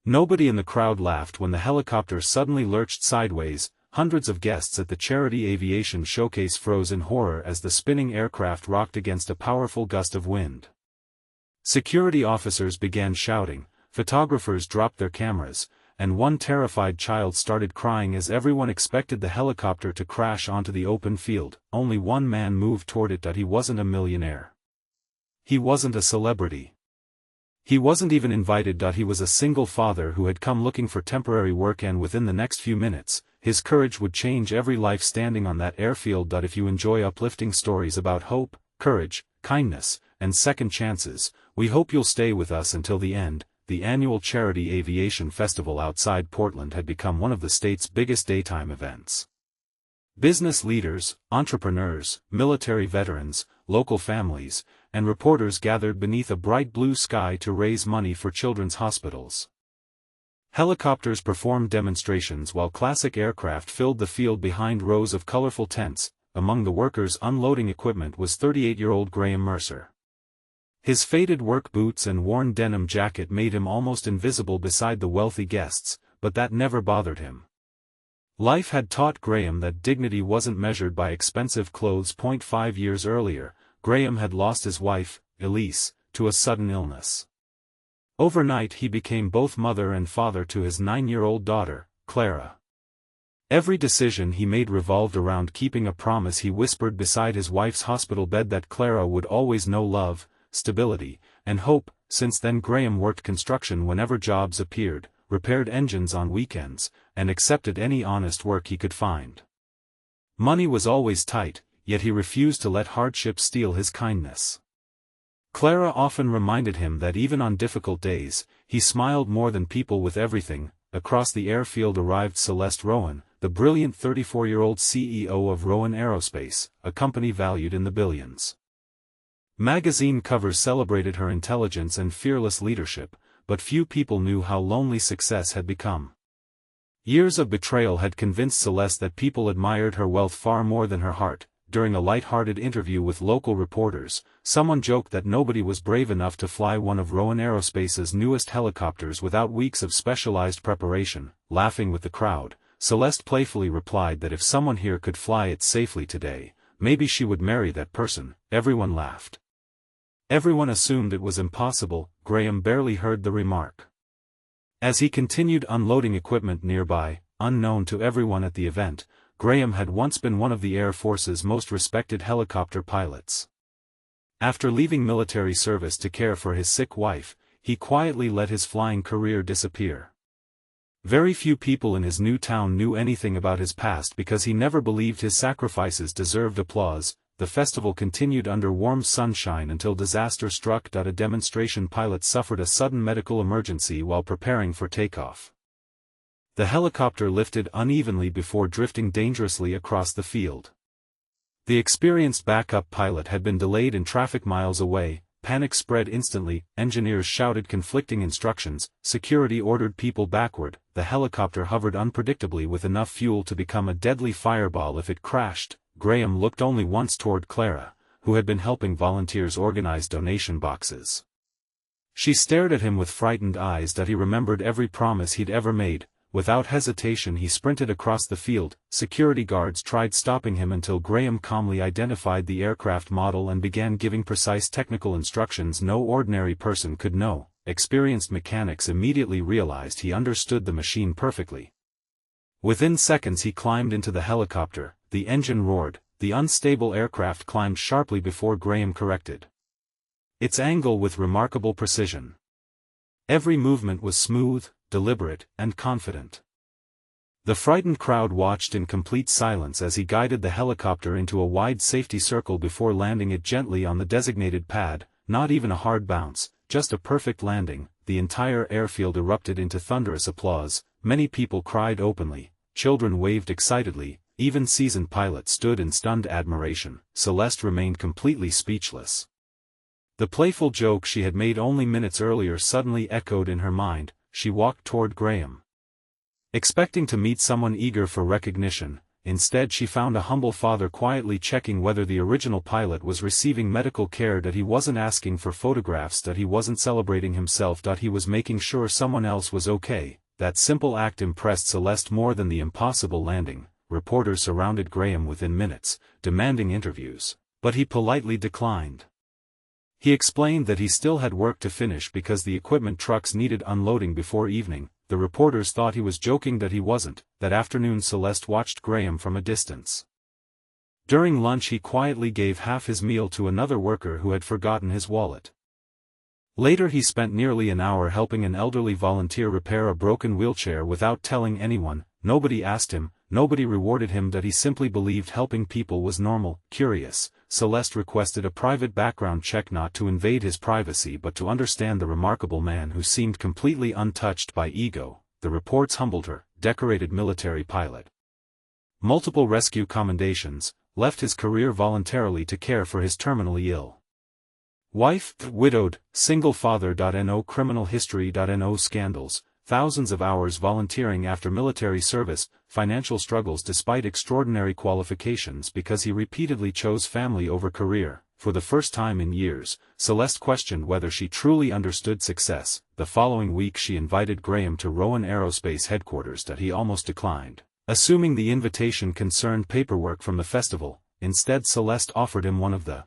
Nobody in the crowd laughed when the helicopter suddenly lurched sideways. Hundreds of guests at the charity aviation showcase froze in horror as the spinning aircraft rocked against a powerful gust of wind. Security officers began shouting, photographers dropped their cameras, and one terrified child started crying as everyone expected the helicopter to crash onto the open field. Only one man moved toward it. He wasn't a millionaire. He wasn't a celebrity. He wasn't even invited. He was a single father who had come looking for temporary work, and within the next few minutes, his courage would change every life standing on that airfield. If you enjoy uplifting stories about hope, courage, kindness, and second chances, we hope you'll stay with us until the end. The annual Charity Aviation Festival outside Portland had become one of the state's biggest daytime events. Business leaders, entrepreneurs, military veterans, local families, and reporters gathered beneath a bright blue sky to raise money for children's hospitals. Helicopters performed demonstrations while classic aircraft filled the field behind rows of colorful tents. Among the workers unloading equipment was 38-year-old Graham Mercer. His faded work boots and worn denim jacket made him almost invisible beside the wealthy guests, but that never bothered him. Life had taught Graham that dignity wasn't measured by expensive clothes. 5 years earlier, Graham had lost his wife, Elise, to a sudden illness. Overnight he became both mother and father to his 9-year-old daughter, Clara. Every decision he made revolved around keeping a promise he whispered beside his wife's hospital bed, that Clara would always know love, stability, and hope. Since then Graham worked construction whenever jobs appeared, repaired engines on weekends, and accepted any honest work he could find. Money was always tight, yet he refused to let hardship steal his kindness. Clara often reminded him that even on difficult days, he smiled more than people. With everything, across the airfield arrived Celeste Rowan, the brilliant 34-year-old CEO of Rowan Aerospace, a company valued in the billions. Magazine covers celebrated her intelligence and fearless leadership, but few people knew how lonely success had become. Years of betrayal had convinced Celeste that people admired her wealth far more than her heart. During a light-hearted interview with local reporters, someone joked that nobody was brave enough to fly one of Rowan Aerospace's newest helicopters without weeks of specialized preparation. Laughing with the crowd, Celeste playfully replied that if someone here could fly it safely today, maybe she would marry that person. Everyone laughed. Everyone assumed it was impossible. Graham barely heard the remark. As he continued unloading equipment nearby, unknown to everyone at the event, Graham had once been one of the Air Force's most respected helicopter pilots. After leaving military service to care for his sick wife, he quietly let his flying career disappear. Very few people in his new town knew anything about his past because he never believed his sacrifices deserved applause. The festival continued under warm sunshine until disaster struck. A demonstration pilot suffered a sudden medical emergency while preparing for takeoff. The helicopter lifted unevenly before drifting dangerously across the field. The experienced backup pilot had been delayed in traffic miles away. Panic spread instantly. Engineers shouted conflicting instructions. Security ordered people backward. The helicopter hovered unpredictably with enough fuel to become a deadly fireball if it crashed. Graham looked only once toward Clara, who had been helping volunteers organize donation boxes. She stared at him with frightened eyes. He remembered every promise he'd ever made. Without hesitation he sprinted across the field. Security guards tried stopping him until Graham calmly identified the aircraft model and began giving precise technical instructions no ordinary person could know. Experienced mechanics immediately realized he understood the machine perfectly. Within seconds he climbed into the helicopter. The engine roared. The unstable aircraft climbed sharply before Graham corrected its angle with remarkable precision. Every movement was smooth, deliberate, and confident. The frightened crowd watched in complete silence as he guided the helicopter into a wide safety circle before landing it gently on the designated pad. Not even a hard bounce, just a perfect landing. The entire airfield erupted into thunderous applause. Many people cried openly, children waved excitedly, even seasoned pilots stood in stunned admiration. Celeste remained completely speechless. The playful joke she had made only minutes earlier suddenly echoed in her mind. She walked toward Graham, expecting to meet someone eager for recognition. Instead she found a humble father quietly checking whether the original pilot was receiving medical care, that he wasn't asking for photographs, that he wasn't celebrating himself, that he was making sure someone else was okay. That simple act impressed Celeste more than the impossible landing. Reporters surrounded Graham within minutes, demanding interviews, but he politely declined. He explained that he still had work to finish because the equipment trucks needed unloading before evening. The reporters thought he was joking, that he wasn't. That afternoon Celeste watched Graham from a distance. During lunch he quietly gave half his meal to another worker who had forgotten his wallet. Later he spent nearly an hour helping an elderly volunteer repair a broken wheelchair without telling anyone. Nobody asked him, nobody rewarded him, that he simply believed helping people was normal. Curious, Celeste requested a private background check, not to invade his privacy but to understand the remarkable man who seemed completely untouched by ego. The reports humbled her. Decorated military pilot. Multiple rescue commendations, left his career voluntarily to care for his terminally ill wife, widowed, single father. No criminal history. No scandals, thousands of hours volunteering after military service, financial struggles despite extraordinary qualifications because he repeatedly chose family over career. For the first time in years, Celeste questioned whether she truly understood success. The following week she invited Graham to Rowan Aerospace headquarters, that he almost declined, assuming the invitation concerned paperwork from the festival. Instead Celeste offered him one of the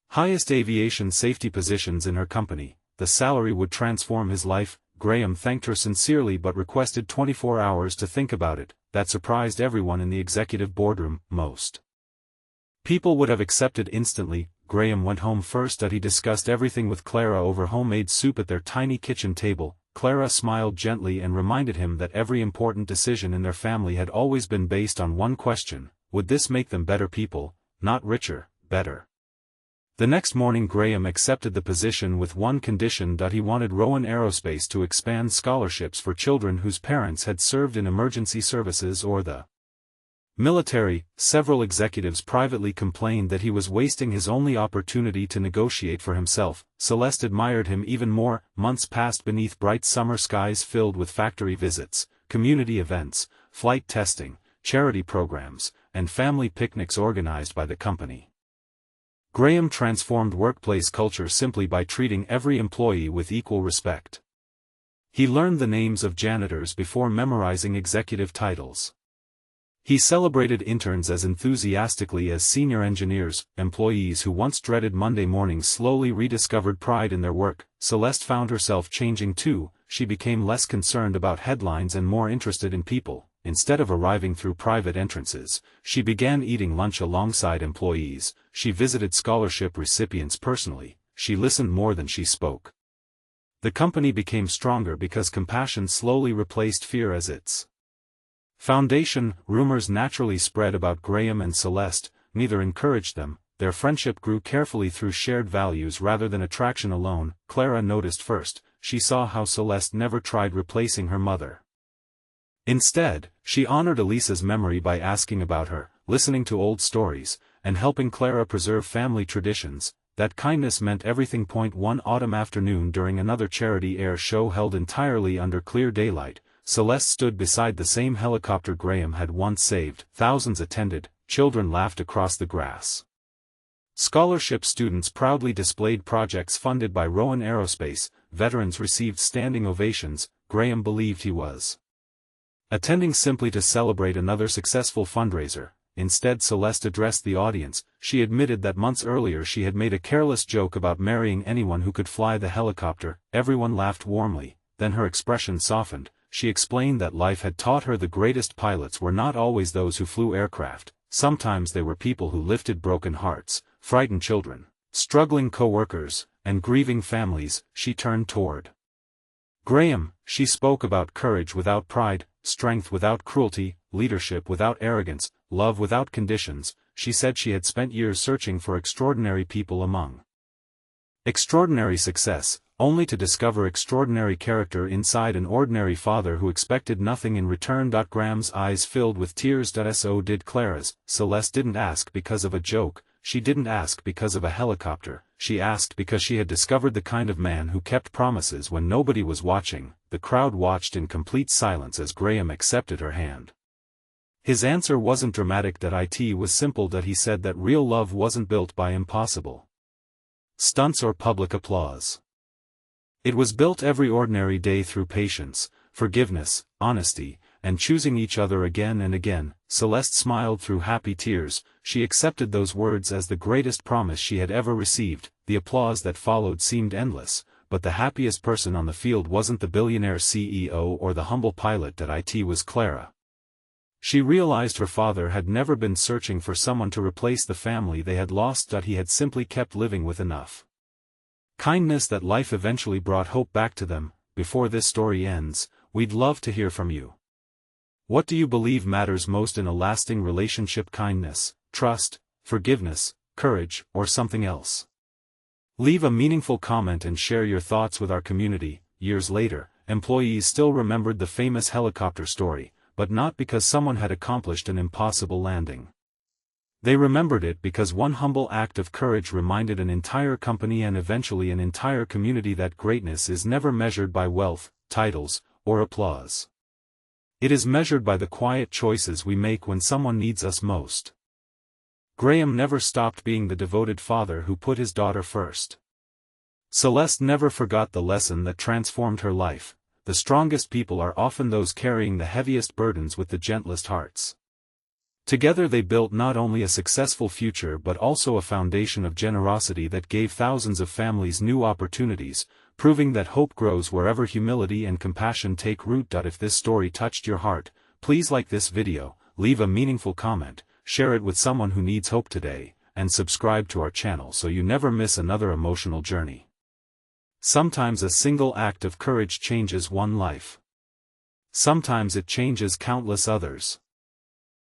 highest aviation safety positions in her company. The salary would transform his life. Graham thanked her sincerely but requested 24 hours to think about it. That surprised everyone in the executive boardroom. Most people would have accepted instantly. Graham went home first. That he discussed everything with Clara over homemade soup at their tiny kitchen table. Clara smiled gently and reminded him that every important decision in their family had always been based on one question: would this make them better people? Not richer, better. The next morning Graham accepted the position with one condition: that he wanted Rowan Aerospace to expand scholarships for children whose parents had served in emergency services or the military. Several executives privately complained that he was wasting his only opportunity to negotiate for himself. Celeste admired him even more. Months passed beneath bright summer skies filled with factory visits, community events, flight testing, charity programs, and family picnics organized by the company. Graham transformed workplace culture simply by treating every employee with equal respect. He learned the names of janitors before memorizing executive titles. He celebrated interns as enthusiastically as senior engineers. Employees who once dreaded Monday mornings slowly rediscovered pride in their work. Celeste found herself changing too. She became less concerned about headlines and more interested in people. Instead of arriving through private entrances, she began eating lunch alongside employees. She visited scholarship recipients personally. She listened more than she spoke. The company became stronger because compassion slowly replaced fear as its foundation. Rumors naturally spread about Graham and Celeste. Neither encouraged them. Their friendship grew carefully through shared values rather than attraction alone. Clara noticed first. She saw how Celeste never tried replacing her mother. Instead, she honored Elisa's memory by asking about her, listening to old stories, and helping Clara preserve family traditions. That kindness meant everything. One autumn afternoon during another charity air show held entirely under clear daylight, Celeste stood beside the same helicopter Graham had once saved. Thousands attended, children laughed across the grass. Scholarship students proudly displayed projects funded by Rowan Aerospace. Veterans received standing ovations. Graham believed he was attending simply to celebrate another successful fundraiser. Instead Celeste addressed the audience. She admitted that months earlier she had made a careless joke about marrying anyone who could fly the helicopter. Everyone laughed warmly. Then her expression softened. She explained that life had taught her the greatest pilots were not always those who flew aircraft. Sometimes they were people who lifted broken hearts, frightened children, struggling co-workers, and grieving families. She turned toward Graham. She spoke about courage without pride, strength without cruelty, leadership without arrogance, love without conditions. She said she had spent years searching for extraordinary people among extraordinary success, only to discover extraordinary character inside an ordinary father who expected nothing in return. Graham's eyes filled with tears. So did Clara's. Celeste didn't ask because of a joke. She didn't ask because of a helicopter. She asked because she had discovered the kind of man who kept promises when nobody was watching. The crowd watched in complete silence as Graham accepted her hand. His answer wasn't dramatic, that it was simple, that he said that real love wasn't built by impossible stunts or public applause. It was built every ordinary day through patience, forgiveness, honesty, and choosing each other again and again. Celeste smiled through happy tears. She accepted those words as the greatest promise she had ever received. The applause that followed seemed endless, but the happiest person on the field wasn't the billionaire CEO or the humble pilot, that it was Clara. She realized her father had never been searching for someone to replace the family they had lost, that he had simply kept living with enough kindness that life eventually brought hope back to them. Before this story ends, we'd love to hear from you. What do you believe matters most in a lasting relationship? Kindness, trust, forgiveness, courage, or something else? Leave a meaningful comment and share your thoughts with our community. Years later, employees still remembered the famous helicopter story, but not because someone had accomplished an impossible landing. They remembered it because one humble act of courage reminded an entire company and eventually an entire community that greatness is never measured by wealth, titles, or applause. It is measured by the quiet choices we make when someone needs us most. Graham never stopped being the devoted father who put his daughter first. Celeste never forgot the lesson that transformed her life. The strongest people are often those carrying the heaviest burdens with the gentlest hearts. Together they built not only a successful future but also a foundation of generosity that gave thousands of families new opportunities, proving that hope grows wherever humility and compassion take root. If this story touched your heart, please like this video, leave a meaningful comment, share it with someone who needs hope today, and subscribe to our channel so you never miss another emotional journey. Sometimes a single act of courage changes one life. Sometimes it changes countless others.